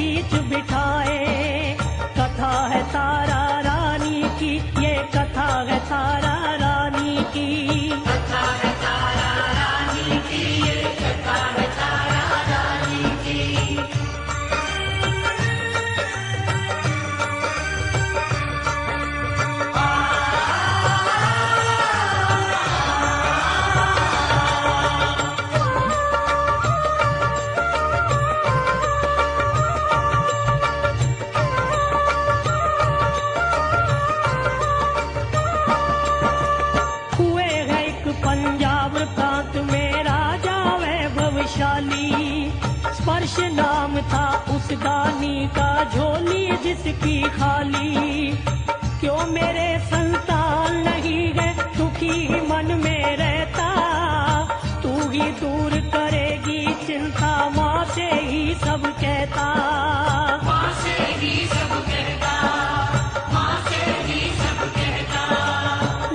बीच बिठाए। कथा है तारा रानी की, ये कथा है तारा रानी की। कथा है तारा रानी की, ये कथा है तारा रानी की। हुए है एक पंजाब प्रांत में राजा वैभवशाली। स्पर्श नाम था उस दानी का, झोली जिसकी खाली। क्यों मेरे संतान नहीं है, दुखी मन में रहता। तू ही दूर करेगी चिंता, माँ से ही सब कहता। माँ से ही सब कहता, माँ से ही सब कहता।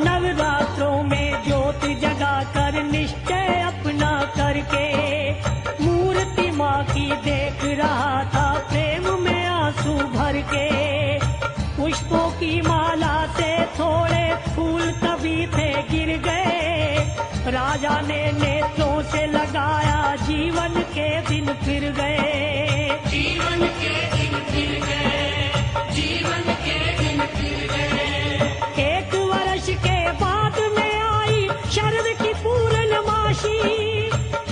नवरात्रों में ज्योत जगा कर निश्चय अपना करके, मूर्ति माँ की देख रहा था प्रेम में आंसू भर के। पुष्पों की माला से थोड़े फूल कभी थे गिर गए। राजा ने नेत्रों से लगाया, जीवन के दिन फिर गए। जीवन के दिन फिर गए, जीवन के दिन फिर गए। एक वर्ष के बाद में आई शरद की पूर्णमासी।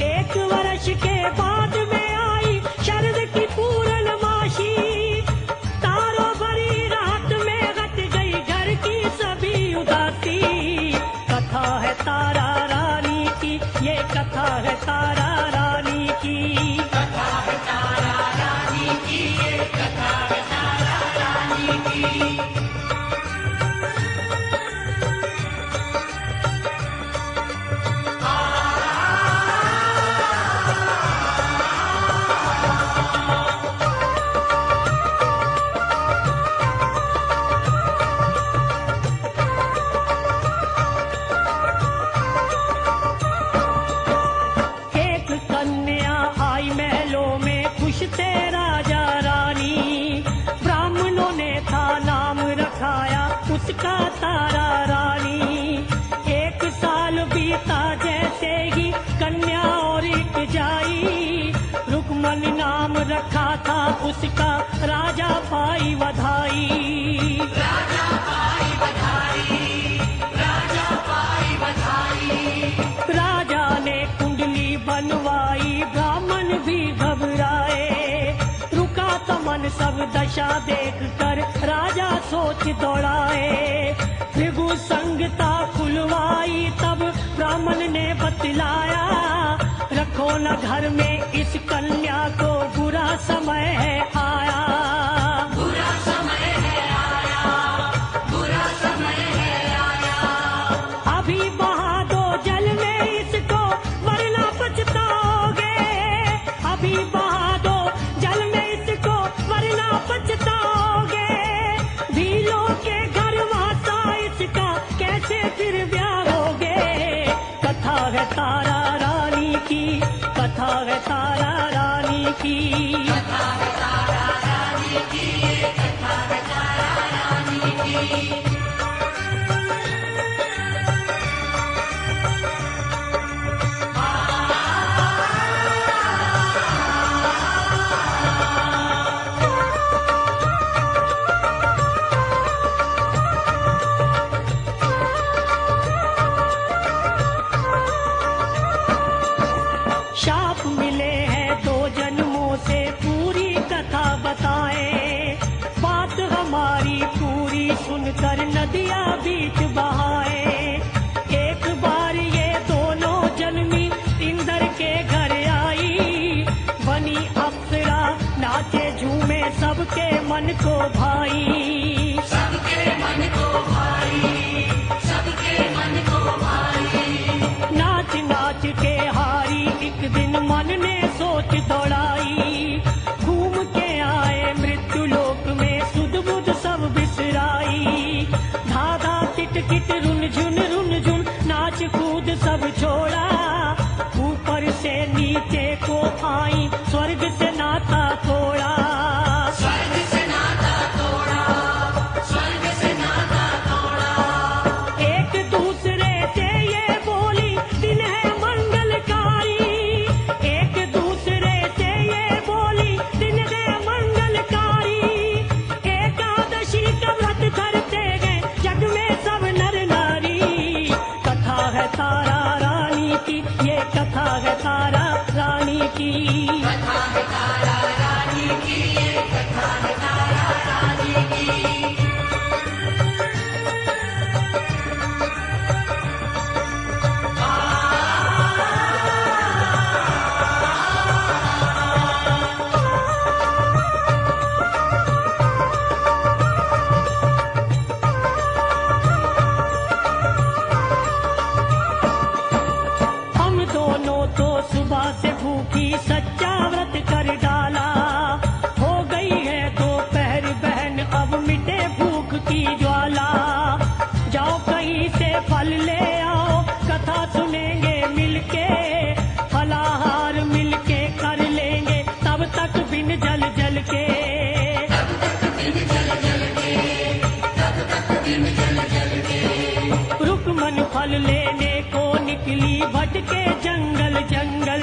एक वर्ष के बाद में आई शरद की पूर्णमासी। तारों भरी रात में हट गई घर की सभी उदासी। कथा है तारा रानी की, ये कथा है तारा रानी की। कथा है तारा रानी की, ये कथा है तारा रानी की। एक कन्या आई महलों में, खुश थे राजा रानी। ब्राह्मणों ने था नाम रखाया उसका तारा रानी। एक साल बीता जैसे ही कन्या और एक जाई। रुक्मणी नाम रखा था उसका, राजा पाई बधाई। राजा पाई बधाई, राजा पाई बधाई। राजा ने कुंडली बनवाई, ब्राह्मण भी घबराए। रुका तो मन सब दशा देख कर, राजा सोच दौड़ाए। भृगु संगता खुलवाई, तब ब्राह्मण ने बतलाया। रखो न घर में इस कन्या को, बुरा समय है आया। बुरा समय है आया, बुरा समय है आया। अभी बहा दो जल में इसको, वरना पछताओगे। अभी बहा दो जल में इसको, वरना पछताओगे। भीलों के घर वासा इसका, कैसे फिर ब्याह होगे। कथा है तारा रानी की, कथा है तारा रानी की। कथा है तारा रानी की, ये कथा है तारा रानी की। शाप मिले हैं 2 जन्मों से, पूरी कथा बताए। बात हमारी पूरी सुनकर नदियाँ बीच बहाए। एक बार ये दोनों जन्मी इंद्र के घर आई। बनी अप्सरा नाचे झूमे, सबके मन को भाई। सबके मन को भाई, सबके मन को भाई। नाच नाच के हारी एक दिन मन ने सोच दौड़ाई। घूम के आए मृत्यु लोक में, सुध बुध सब बिसराई। धाधा टिट किट रुन झुन नाच कूद सब छोड़ा। ऊपर से नीचे को आई, स्वर्ग से नाता तोड़ा। तारा रानी की, ये कथा है तारा रानी की। कथा है तारा रानी की, ये कथा है तारा रानी की। हम दोनों तो सुबह से भूखी सच्चा व्रत कर डाला, हो गई है दोपहर बहन अब मिटे भूख की ज्वाला। जाओ कहीं से फल ले आओ, कथा सुनेंगे मिलके, फलाहार मिलके कर लेंगे तब तक बिन जल जल के। रुकमन फल लेने को निकली भटके जंगल जंगल,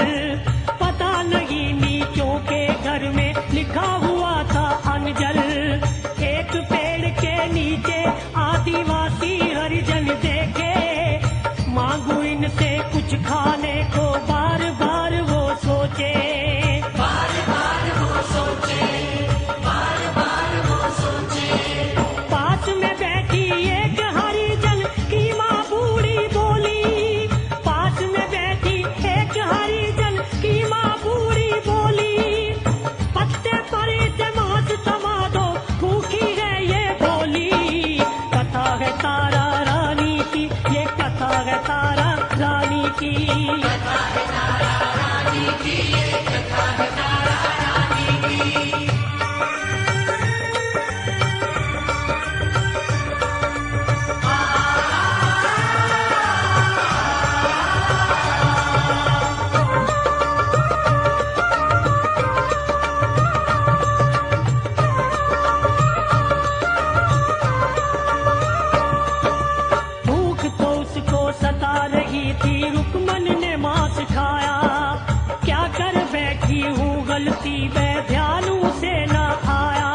पता नहीं नीचों के घर में लिखा हुआ था अनजल। एक पेड़ के नीचे आदिवासी हरिजन देखे, मांगू इनसे कुछ खाने को बार बार वो सोचे। बार बार वो सोचे, बार बार वो सोचे। पास में बैठी एक हरिजन की माँ बूढ़ी बोली, पास में बैठी एक हरिजन की माँ बूढ़ी बोली, पत्ते पर से मांस थमा दो भूखी है ये भोली। कथा है तारा रानी की, ये कथा है तारा रानी की। कथा है तारा रानी की, ये कथा है तारा रानी की। भूख तो उसको सता रही थी, रुकमन ने मांस खाया। क्या कर बैठी हूँ गलती में ध्यान उसे न आया।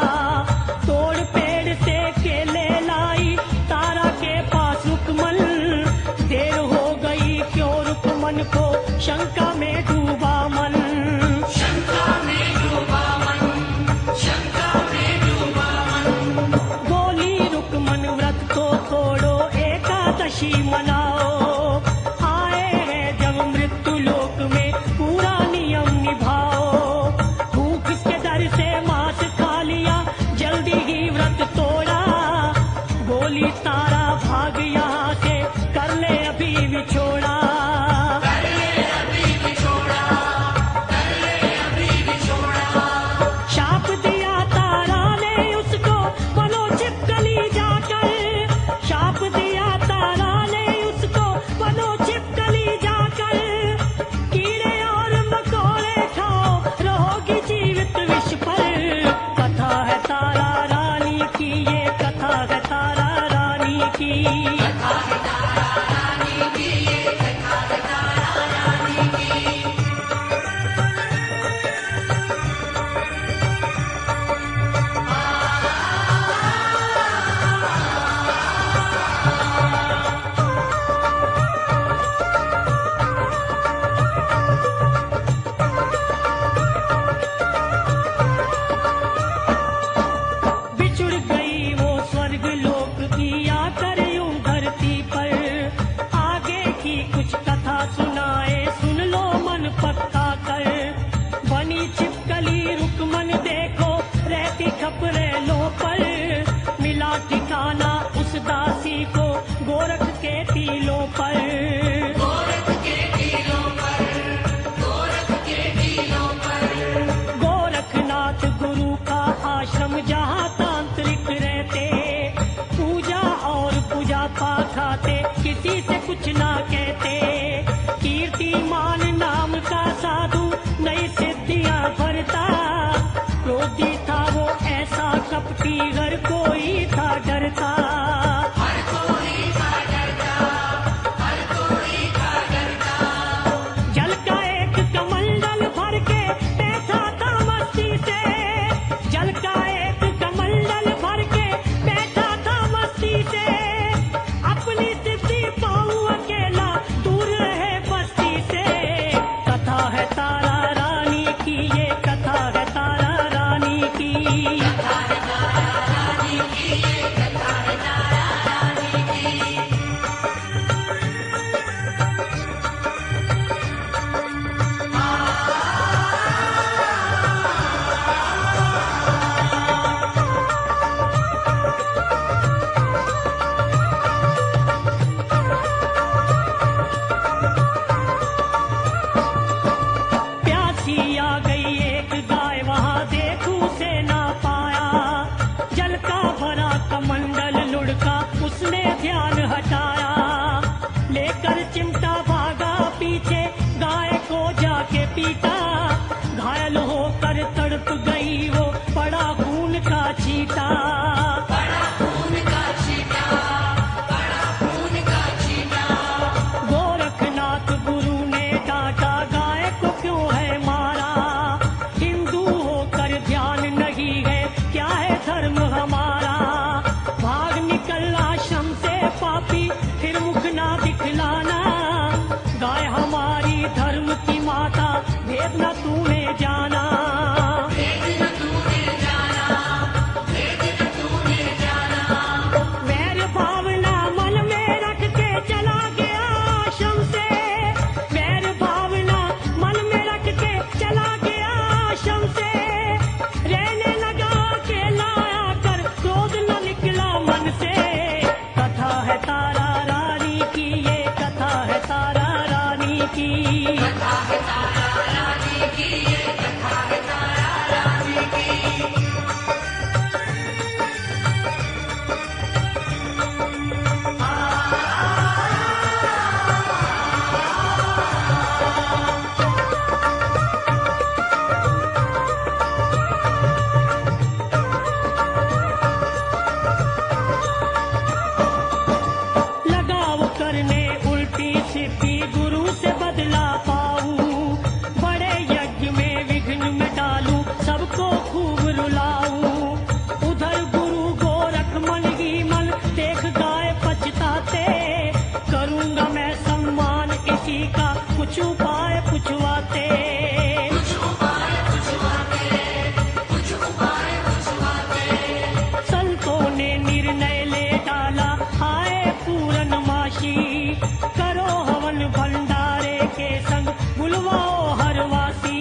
तोड़ पेड़ से केले लाई तारा के पास रुकमन, देर हो गई क्यों रुकमन को शंका में डूबा मन। शंका में डूबा मन, शंका में डूबा मन। बोली रुकमन व्रत तो तोड़ो एकादशी मनाओ, आए हैं जब मृत्यु लोक में पूरा नियम निभाओ। भूख के डर से मांस खा लिया, जल्दी ही व्रत तोड़ा। बोली तारा भाग यहाँ से, कर ले अभी विछोड़ा। कर ले अभी बिछोड़ा, कर ले अभी बिछोड़ा। शाप दिया तारा ने उसको बनो छिपकली जाकर, शाप दिया तारा ने उसको बनो छिपकली जाकर। कीड़े और मकोड़े खाओ रहोगी जीवित विष पर। कथा है तारा रानी की, ये कथा है तारा रानी की। कथा है तारा रानी की, ये कथा है तारा रानी की। बिछुड़ गई वो स्वर्ग लोक की आकर यूं धरती पर। आगे की कुछ कथा सुनाए, सुन लो मन पक्का कर। बनी छिपकली रुकमन देखो, रहती खपरेलों पर। मिला ठिकाना उस दासी को गोरख के टीलों पर। गोरख के टीलों पर, गोरख के टीलों पर। गोरखनाथ गुरु का आश्रम जहाँ तांत्रिक रहते, पूजा और पूजा पाठ खाते, किसी से कुछ ना कहते। कीर्तिमान नाम का साधु नई सिद्धियां भरता, क्रोधी था वो ऐसा कपटी हर कोई था डरता। हर कोई था डरता, हर कोई था डरता। जल का एक कमंडल भर के बैठा था मस्ती से, जल का एक कमंडल भर के बैठा था मस्ती से। अपनी सिद्धि पाऊं अकेला, छीटा। बड़ा खून का छीटा, बड़ा खून का छीटा। गोरखनाथ गुरु ने डांटा, गाय को क्यों है मारा? हिंदू होकर ध्यान नहीं है, क्या है धर्म हमारा? भाग निकल आश्रम से पापी, फिर मुख ना दिखलाना। गाय हमारी धर्म की माता, भेद न तूने जाना। भेद न तूने जाना, भेद न तूने जाना। वैर भावना मन में रख के चला गया आश्रम से। वैर भावना मन में रख के चला गया आश्रम से। रहने लगा अकेला आकर, क्रोध न निकला मन से। कथा है तारा रानी की, ये कथा है तारा रानी की। कथा है तारा रानी की, ये कथा है तारा रानी की। लगाव करने उल्टी सिद्धि, गुरु से बदला पाऊं। बड़े यज्ञ में विघ्न में डालूं, सबको खूब रुलाऊं। उधर गुरु गोरख मन ही मन देख गाय पछताते। करूंगा मैं सम्मान इसी का, कुछ उपाय पूछवाते। कुछ उपाय पूछवाते, कुछ उपाय पूछवाते। संतों ने निर्णय ले डाला, आए पूरनमासी। करो हवन भंडारे के संग, बुलवाओ हरवासी।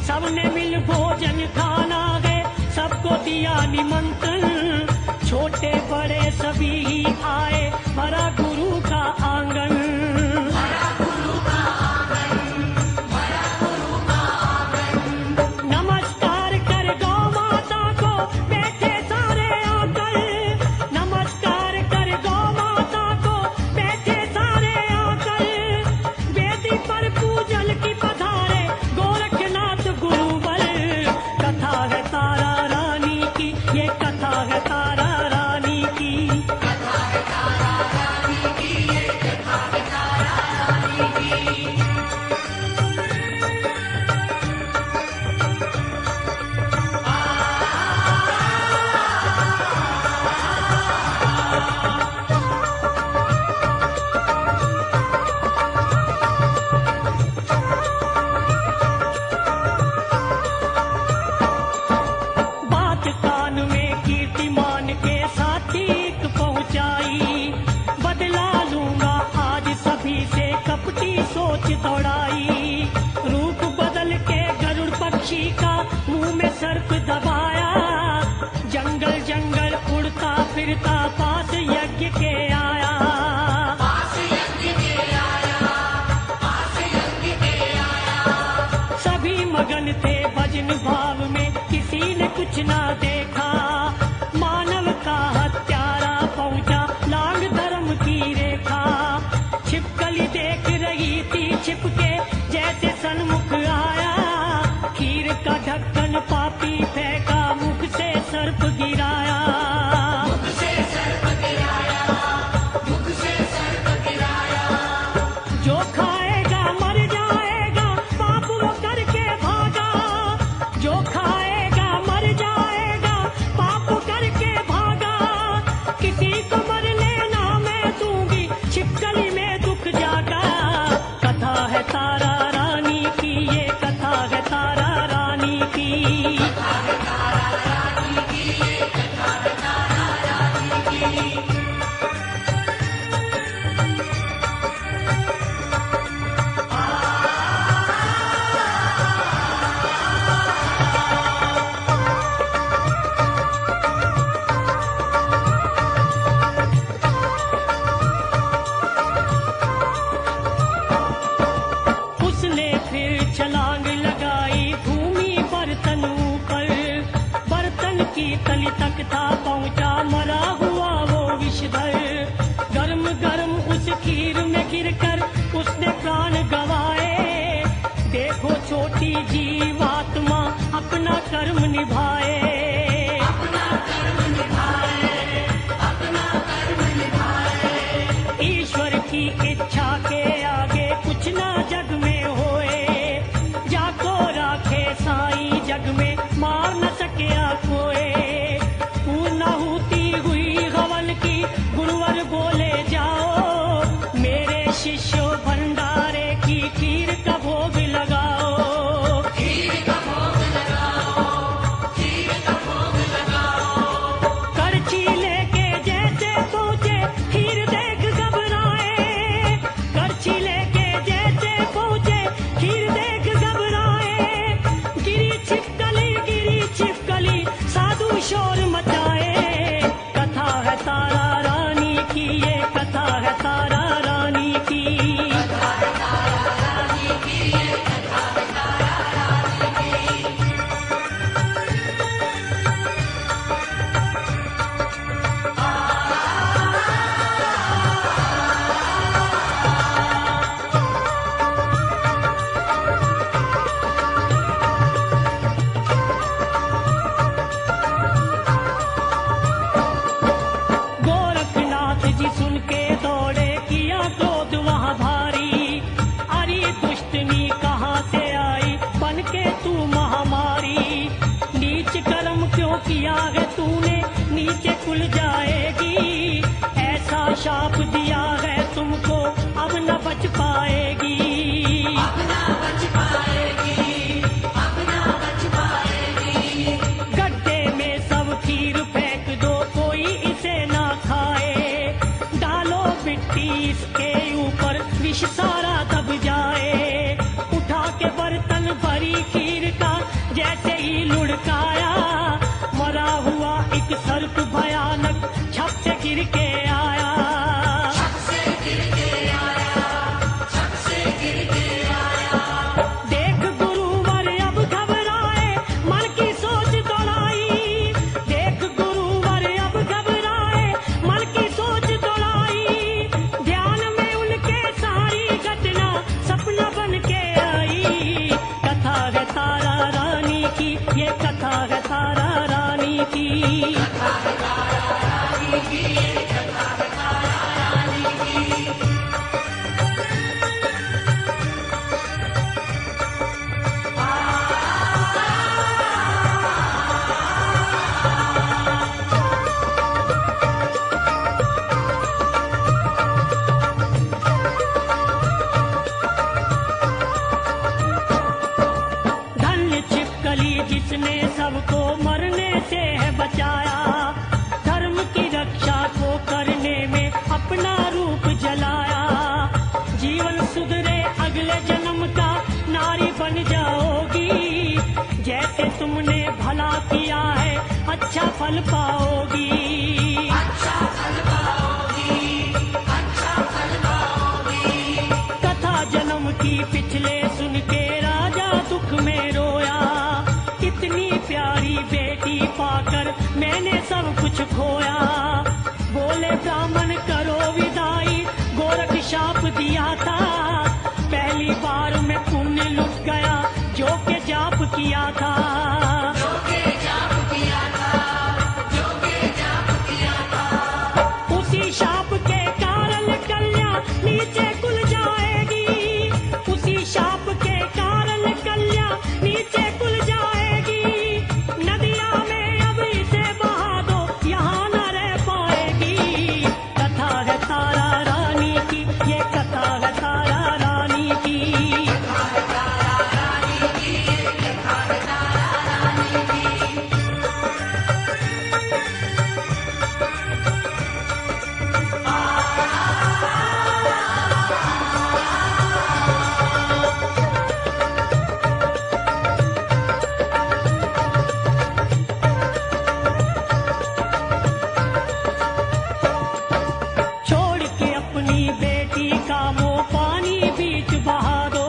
सबने मिल भोजन खाना गए, सबको दिया निमंत्रण। छोटे बड़े सभी ही आए, भरा गुरु का आंगन। बड़ा गुरु का आंगन, बड़ा गुरु का आंगन। नमस्कार कर गौ माता को, बैठे सारे आकर। नमस्कार कर गौ माता को, बैठे सारे आकर। वेदी पर पूजन की पधारे, गोरखनाथ गुरुवर। कथा है तारा रानी की, ये कथा है तारा रानी की। कथा है तारा रानी की, ये कथा है तारा रानी की। बात कान में कीर्तिमान के साथीक पहुंचाई। बदला लूंगा आज सभी से, कपटी सोच दौड़ाई। रूप बदल के गरुड़ पक्षी का, मुंह में सर्प दबाया। जंगल जंगल उड़ता फिरता, पास यज्ञ के आया। पास यज्ञ के आया, पास यज्ञ के आया। सभी मगन थे भजन भाव में, किसी ने कुछ ना देखा। मानव का हत्यारा पहुंचा, लांग धर्म की रेखा। छिपकली देख रही थी छिपके, जैसे सन्मुख आया। खीर का ढक्कन पापी फेंका, मुख से सर्प गिराया। मुख से सर्प गिराया, मुख से सर्प गिराया। जो खाएगा मर जाएगा, पाप वो करके भागा। जो खाएगा मर जाएगा, पाप करके भागा। किसी को मरने ना मैं दूंगी, छिपकली में दुख जागा। कथा है तारा रानी की, ये कथा है तारा रानी की। कथा है तारा रानी की, ये कथा है तारा रानी की। उसने फिर छलांग लगाई, भूमि बर्तन ऊपर। बर्तन की तली तक था पहुंचा, मरा हुआ वो विषधर। गर्म गर्म उस खीर में गिरकर उसने प्राण गवाए। देखो छोटी जीवात्मा अपना कर्म निभाए। अपना शोर मचाए। कथा है तारा रानी की, ये कथा है तारा रानी की। गोरखनाथ जी सुन के दौड़े, किया क्रोध वहाँ भारी। अरे दुष्टनी कहाँ से आई, बन के तू महामारी। नीच कर्म क्यों किया है तूने, नीचे कुल जाएगी। ऐसा शाप दिया है तुमको, अब न बच पाएगी। गड्ढे में सब खीर फेंक दो, कोई इसे ना खाए। डालो मिट्टी इसके ऊपर, विष सारा दब जाए। उठा के बर्तन भरी खीर का, जैसे ही लुढ़काया, मरा हुआ एक सर्प भयानक छप से गिर के आया। देख गुरुवर अब घबराए, मन की सोच दौड़ाई। देख गुरुवर अब घबराए, मन की सोच दौड़ाई। ध्यान में उनके सारी घटना सपना बन के आई। कथा है तारा रानी की, ये कथा है तारा रानी की। धन्य छिपकली जिसने सबको मरने से है बचाया। धर्म की रक्षा को करने में अपना रूप जलाया। जीवन सुधरे अगले जन्म का, नारी बन जाओगी। जैसे तुमने भला किया है, अच्छा फल पाओगी। कथा जन्म की पिछले सुन के राजा दुख में रोया। इतनी प्यारी बेटी पाकर मैंने सब कुछ खोया। बोले ब्राह्मण करो विदाई, गोरख शाप दिया था। पहली बार में पुण्य लुट गया, जो के जाप किया था। उसी शाप के कारण कल्याण नीचे कुल जाएगी। उसी शाप के कारण कल्याण नीचे कुल जाएगी। नदिया में अब इसे बहा दो, यहाँ न रह पाएगी। कथा है तारा रानी की, ये कथा है तारा रानी की। छोड़ के अपनी बेटी का मोह पानी बीच बहा दो।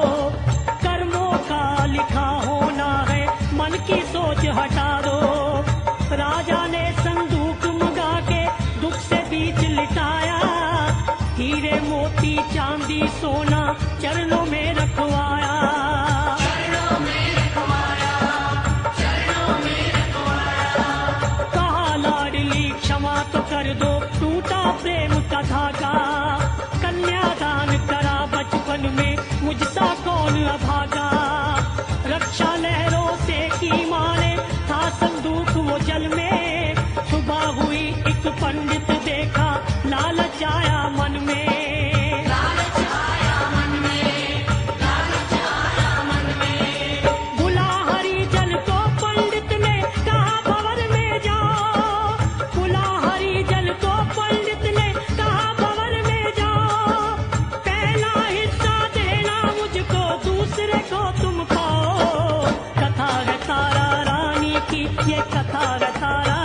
कर्मों का लिखा होना है, मन की सोच हटा दो। राजा ने संदूक मंगा के दुख से बीच लिटाया। हीरे मोती चांदी सोना चरणों में रखवाया। कहा लाडली क्षमा तो कर दो, टूटा प्रेम का धागा। कन्यादान करा बचपन में, मुझसा कौन अभागा। रक्षा लहरों से की माने, था संदूक वो जल में। सुबह हुई एक पंडित देखा, लालच आया मन में। बुला हरिजन को पंडित ने, कहा भवन में जाओ। बुला हरिजन को पंडित ने, कहा भवन में जाओ। पहला हिस्सा देना मुझको, दूसरे को तुम पाओ। कथा है तारा रानी की, ये कथा है तारा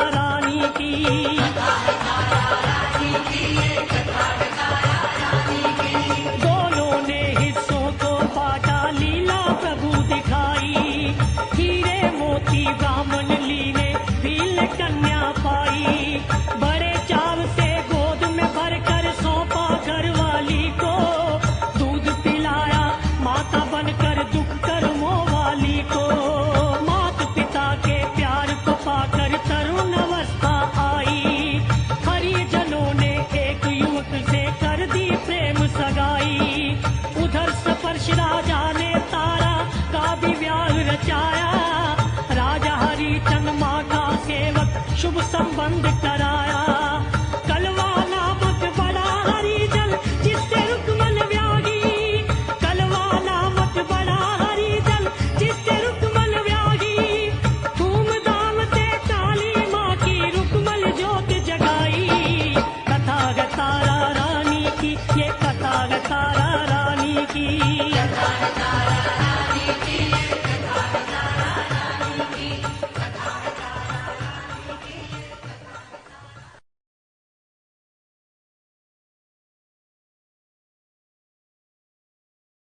शुभ संबंध कराया। कलवा नामक बड़ा हरिजन जिससे रुक्मन व्यागी, कलवा नामक बड़ा हरिजन जिससे रुक्मन व्यागी। धूमधाम से काली माँ की रुक्मन ज्योत जगाई, कथा तारा रानी की